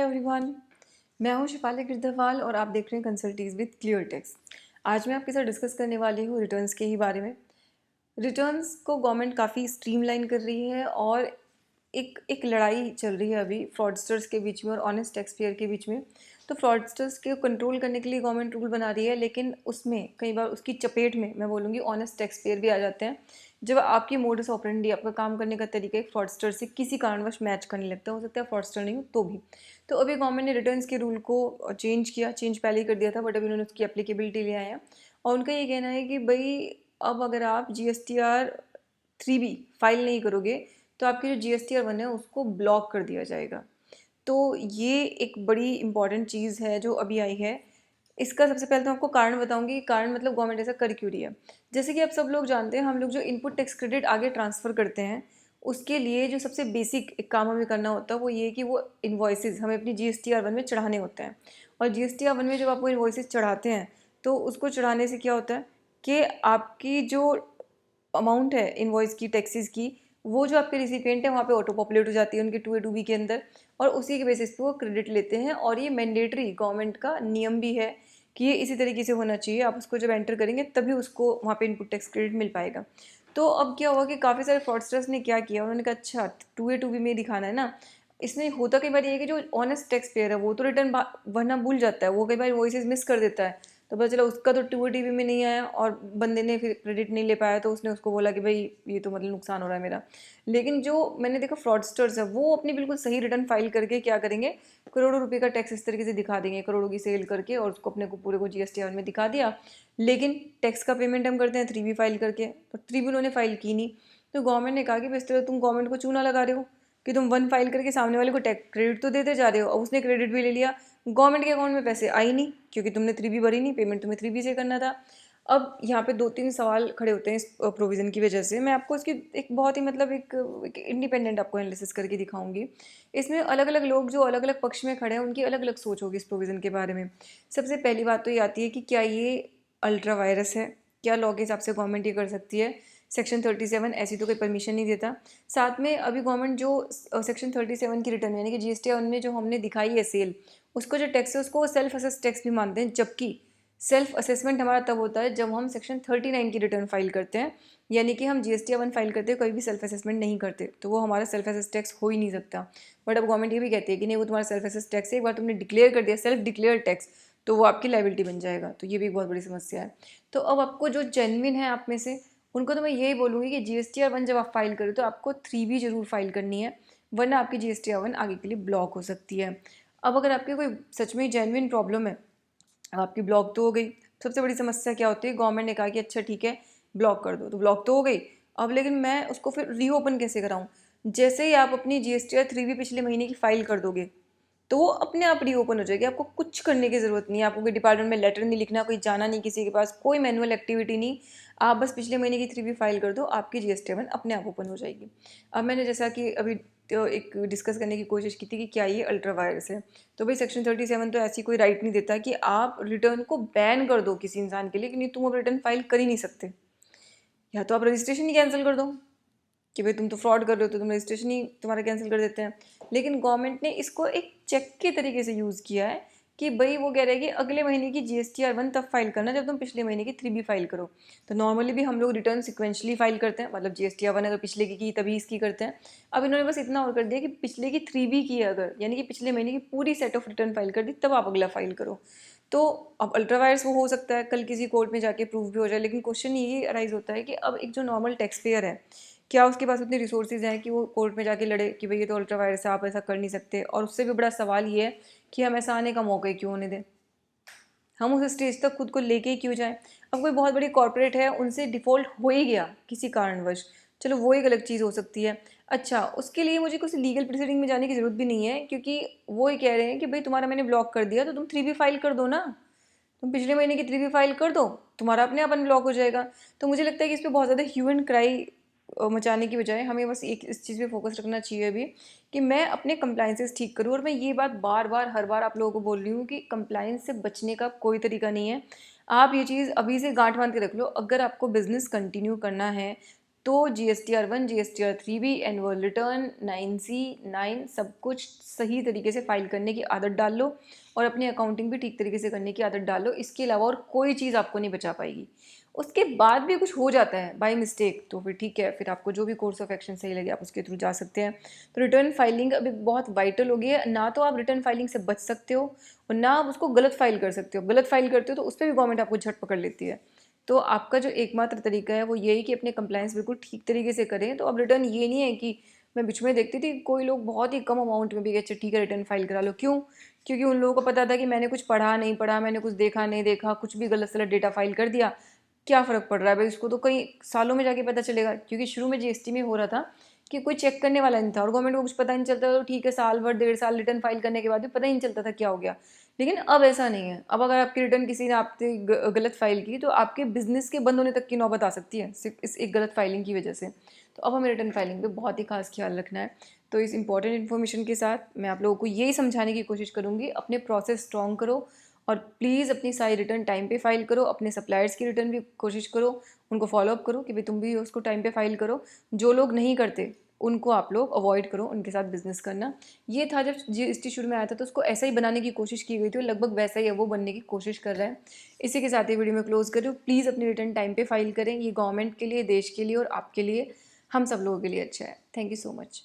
Everyone, मैं हूं शिफाली गिरधरवाल और आप देख रहे हैं कंसल्टीज विद क्लियर टेक्स्ट। आज मैं आपके साथ डिस्कस करने वाली हूं रिटर्न्स के ही बारे में। रिटर्न्स को गवर्नमेंट काफ़ी स्ट्रीमलाइन कर रही है और एक लड़ाई चल रही है अभी फ्रॉडस्टर्स के बीच में और ऑनेस्ट टैक्स पेयर के बीच में। तो फ्रॉडस्टर्स के कंट्रोल करने के लिए गवर्नमेंट रूल बना रही है, लेकिन उसमें कई बार उसकी चपेट में मैं बोलूँगी ऑनेस्ट टैक्स पेयर भी आ जाते हैं। जब आपकी मोडस ऑपरेंडी, आपका काम करने का तरीका एक फ्रॉडस्टर से किसी कारणवश मैच करने लगता है, हो सकता है फ्रॉडस्टर नहीं हो तो भी। तो अभी गवर्नमेंट ने रिटर्न्स के रूल को चेंज किया, चेंज पहले ही कर दिया था बट अभी उन्होंने उसकी एप्लीकेबिलिटी ले आए हैं। और उनका ये कहना है कि भाई अब अगर आप GSTR 3B फाइल नहीं करोगे तो आपकी जो GSTR 1 है उसको ब्लॉक कर दिया जाएगा। तो ये एक बड़ी इंपॉर्टेंट चीज़ है जो अभी आई है। इसका सबसे पहले तो आपको कारण बताऊंगी कि कारण मतलब गवर्नमेंट ऐसा कर क्यों रही है। जैसे कि आप सब लोग जानते हैं, हम लोग जो इनपुट टैक्स क्रेडिट आगे ट्रांसफ़र करते हैं उसके लिए जो सबसे बेसिक एक काम हमें करना होता है वो ये कि वो इन्वॉइसेस हमें अपनी GSTR 1 में चढ़ाने होते हैं। और GSTR 1 में जब आप वो इन्वॉइसेस चढ़ाते हैं तो उसको चढ़ाने से क्या होता है कि आपकी जो अमाउंट है इनवॉइस की, टैक्सेस की, वो जो आपके रिसिपिएंट है वहाँ पे ऑटो पॉपुलेट हो जाती है उनके 2A 2B के अंदर, और उसी के बेसिस पे वो क्रेडिट लेते हैं। और ये मैंडेटरी गवर्नमेंट का नियम भी है कि ये इसी तरीके से होना चाहिए। आप उसको जब एंटर करेंगे तभी उसको वहाँ पे इनपुट टैक्स क्रेडिट मिल पाएगा। तो अब क्या हुआ कि काफ़ी सारे फ्रॉडस्टर्स ने क्या किया, उन्होंने कहा अच्छा 2A 2B में दिखाना है ना। इसमें होता कई बार ये है कि जो ऑनेस्ट टैक्स पेयर है वो तो रिटर्न भरना भूल जाता है, वो कई बार वॉइसेस मिस कर देता है। तो पता चला उसका तो 2A 2B में नहीं आया और बंदे ने फिर क्रेडिट नहीं ले पाया, तो उसने उसको बोला कि भाई ये तो मतलब नुकसान हो रहा है मेरा। लेकिन जो मैंने देखा फ्रॉडस्टर्स है वो अपनी बिल्कुल सही रिटर्न फाइल करके क्या करेंगे, करोड़ों रुपए का टैक्स इस तरीके से दिखा देंगे, करोड़ों की सेल करके, और उसको अपने को पूरे को GSTR में दिखा दिया। लेकिन टैक्स का पेमेंट हम करते हैं 3B फाइल करके, तो 3B उन्होंने फाइल की नहीं। तो गवर्नमेंट ने कहा कि इस तरह तुम गवर्नमेंट को चूना लगा रहे हो कि तुम 1 फाइल करके सामने वाले को टैक्स क्रेडिट तो देते जा रहे हो, और उसने क्रेडिट भी ले लिया, गवर्नमेंट के अकाउंट में पैसे आई नहीं क्योंकि तुमने 3B भरी नहीं, पेमेंट तुम्हें 3B से करना था। अब यहाँ पे 2-3 सवाल खड़े होते हैं इस प्रोविज़न की वजह से। मैं आपको इसकी एक बहुत ही मतलब एक इंडिपेंडेंट आपको एनालिसिस करके दिखाऊंगी। इसमें अलग अलग लोग जो अलग अलग पक्ष में खड़े हैं उनकी अलग अलग सोच होगी इस प्रोविज़न के बारे में। सबसे पहली बात तो ये आती है कि क्या ये अल्ट्रा वायरस है, क्या लॉ के हिसाब से गवर्नमेंट ये कर सकती है। सेक्शन 37 ऐसी तो कोई परमिशन नहीं देता। साथ में अभी गवर्नमेंट जो सेक्शन 37 की रिटर्न यानी कि GSTR में जो हमने दिखाई है सेल, उसको जो टैक्स है उसको सेल्फ असेस टैक्स भी मानते हैं, जबकि सेल्फ असेसमेंट हमारा तब होता है जब हम सेक्शन 39 की रिटर्न फाइल करते हैं, यानी कि हम GSTR 1 फाइल करते हैं, कोई भी सेल्फ असेसमेंट नहीं करते, तो वो हमारा सेल्फ असेस टैक्स हो ही नहीं सकता। बट अब गवर्नमेंट ये भी कहती है कि नहीं, वो तुम्हारा सेल्फ असेस टैक्स है, एक बार तुमने डिक्लेयर कर दिया सेल्फ डिक्लेयर टैक्स तो वो आपकी लाइबिलिटी बन जाएगा। तो ये भी एक बहुत बड़ी समस्या है। तो अब आपको जो जेन्युइन है आप में से उनको तो मैं यही बोलूँगी कि GSTR 1 जब आप फाइल करो तो आपको 3B जरूर फाइल करनी है, वरना आपकी GSTR 1 आगे के लिए ब्लॉक हो सकती है। अब अगर आपकी कोई सच में जेन्युइन प्रॉब्लम है, अब आपकी ब्लॉक तो हो गई। सबसे बड़ी समस्या क्या होती है, गवर्नमेंट ने कहा कि अच्छा ठीक है ब्लॉक कर दो, तो ब्लॉक तो हो गई। अब लेकिन मैं उसको फिर रीओपन कैसे कराऊँ। जैसे ही आप अपनी GSTR 3B पिछले महीने की फाइल कर दोगे तो वो अपने आप रीओपन हो जाएगी, आपको कुछ करने की ज़रूरत नहीं है, आपको कोई डिपार्टमेंट में लेटर नहीं लिखना, कोई जाना नहीं किसी के पास, कोई मैनुअल एक्टिविटी नहीं। आप बस पिछले महीने की 3B फाइल कर दो, आपकी GSTR 1 अपने आप ओपन हो जाएगी। अब मैंने जैसा कि अभी तो एक डिस्कस करने की कोशिश की थी कि क्या ये अल्ट्रा वायरस है, तो भाई सेक्शन 37 तो ऐसी कोई राइट नहीं देता कि आप रिटर्न को बैन कर दो किसी इंसान के लिए कि नहीं तुम अब रिटर्न फाइल कर ही नहीं सकते। या तो आप रजिस्ट्रेशन ही कैंसिल कर दो कि भाई तुम तो फ्रॉड कर रहे हो तो तुम रजिस्ट्रेशन ही तुम्हारा कैंसिल कर देते हैं। लेकिन गवर्नमेंट ने इसको एक चेक के तरीके से यूज़ किया है कि भाई वो कह रहे हैं कि अगले महीने की GSTR 1 तब फाइल करना जब तुम पिछले महीने की 3B फाइल करो। तो नॉर्मली भी हम लोग रिटर्न सिक्वेंशली फाइल करते हैं, मतलब GSTR 1 है तो पिछले की तभी इसकी करते हैं। अब इन्होंने बस इतना और कर दिया कि पिछले की 3B की है अगर, यानी कि पिछले महीने की पूरी सेट ऑफ रिटर्न फाइल कर दी तब आप अगला फाइल करो। तो अब अल्ट्रा वायरस वो हो सकता है कल किसी कोर्ट में जाके प्रूव भी हो जाए, लेकिन क्वेश्चन ये अराइज होता है कि अब एक जो नॉर्मल टैक्स पेयर है, क्या उसके पास उतने रिसोर्सेज हैं कि वो कोर्ट में जाके लड़े कि भाई ये तो अल्ट्रा वायरस है, आप ऐसा कर नहीं सकते। और उससे भी बड़ा सवाल ये है कि हम ऐसा आने का मौका ही क्यों होने दें, हम उस स्टेज तक खुद को लेके ही क्यों जाएं। अब कोई बहुत बड़ी कॉर्पोरेट है, उनसे डिफ़ॉल्ट हो ही गया किसी कारणवश, चलो वो एक अलग चीज़ हो सकती है। अच्छा, उसके लिए मुझे कुछ लीगल प्रोसीडिंग में जाने की ज़रूरत भी नहीं है, क्योंकि वो ही कह रहे हैं कि भाई तुम्हारा मैंने ब्लॉक कर दिया तो तुम 3B फाइल कर दो ना, तुम पिछले महीने की 3B फाइल कर दो, तुम्हारा अपने आप अनब्लॉक हो जाएगा। तो मुझे लगता है कि इस पर बहुत ज़्यादा ह्यू एंड क्राई मचाने की बजाय हमें बस एक इस चीज़ पे फोकस रखना चाहिए अभी कि मैं अपने कंप्लाइंसेस ठीक करूँ। और मैं ये बात बार बार हर बार आप लोगों को बोल रही हूँ कि कंप्लाइंस से बचने का कोई तरीका नहीं है। आप ये चीज़ अभी से गांठ बांध के रख लो, अगर आपको बिजनेस कंटिन्यू करना है तो GSTR1 GSTR3 भी एनुअल रिटर्न 9C 9 सब कुछ सही तरीके से फाइल करने की आदत डाल लो और अपनी अकाउंटिंग भी ठीक तरीके से करने की आदत डाल लो। इसके अलावा और कोई चीज़ आपको नहीं बचा पाएगी। उसके बाद भी कुछ हो जाता है बाय मिस्टेक तो फिर ठीक है, फिर आपको जो भी कोर्स ऑफ एक्शन सही लगे आप उसके थ्रू जा सकते हैं। तो रिटर्न फाइलिंग अभी बहुत वाइटल हो गई है। ना तो आप रिटर्न फाइलिंग से बच सकते हो और ना आप उसको गलत फाइल कर सकते हो। गलत फाइल करते हो तो उस पर भी गवर्नमेंट आपको झट पकड़ लेती है। तो आपका जो एकमात्र तरीका है वो यही कि अपने कंप्लायंस बिल्कुल ठीक तरीके से करें। तो अब रिटर्न ये नहीं है कि मैं बीच में देखती थी कोई लोग बहुत ही कम अमाउंट में भी अच्छा ठीक है रिटर्न फाइल करा लो। क्यों? क्योंकि उन लोगों को पता था कि मैंने कुछ पढ़ा नहीं पढ़ा, मैंने कुछ देखा नहीं देखा, कुछ भी गलत सलत डेटा फाइल कर दिया, क्या फ़र्क पड़ रहा है भाई, उसको तो कई सालों में जाके पता चलेगा। क्योंकि शुरू में जीएसटी में हो रहा था कि कोई चेक करने वाला नहीं था और गवर्नमेंट को कुछ पता नहीं चलता, तो ठीक है साल भर 1.5 साल रिटर्न फाइल करने के बाद भी पता ही नहीं चलता था क्या हो गया। लेकिन अब ऐसा नहीं है। अब अगर आपकी रिटर्न किसी ने आपसे गलत फाइल की तो आपके बिजनेस के बंद होने तक की नौबत आ सकती है सिर्फ इस एक गलत फाइलिंग की वजह से। तो अब हमें रिटर्न फाइलिंग पे बहुत ही खास ख्याल रखना है। तो इस इंपॉर्टेंट इन्फॉर्मेशन के साथ मैं आप लोगों को यही समझाने की कोशिश करूँगी, अपने प्रोसेस स्ट्रॉन्ग करो और प्लीज़ अपनी सारी रिटर्न टाइम पे फाइल करो। अपने सप्लायर्स की रिटर्न भी कोशिश करो, उनको फॉलोअप करो कि भाई तुम भी उसको टाइम पे फाइल करो। जो लोग नहीं करते उनको आप लोग अवॉइड करो उनके साथ बिजनेस करना। ये था जब जीएसटी शुरू में आया था तो उसको ऐसा ही बनाने की कोशिश की गई थी और लगभग वैसा ही है वो बनने की कोशिश कर रहा है। इसी के साथ ये वीडियो में क्लोज करूँ। प्लीज़ अपनी रिटर्न टाइम पे फाइल करें। ये गवर्नमेंट के लिए, देश के लिए और आपके लिए, हम सब लोगों के लिए अच्छा है। Thank you so much.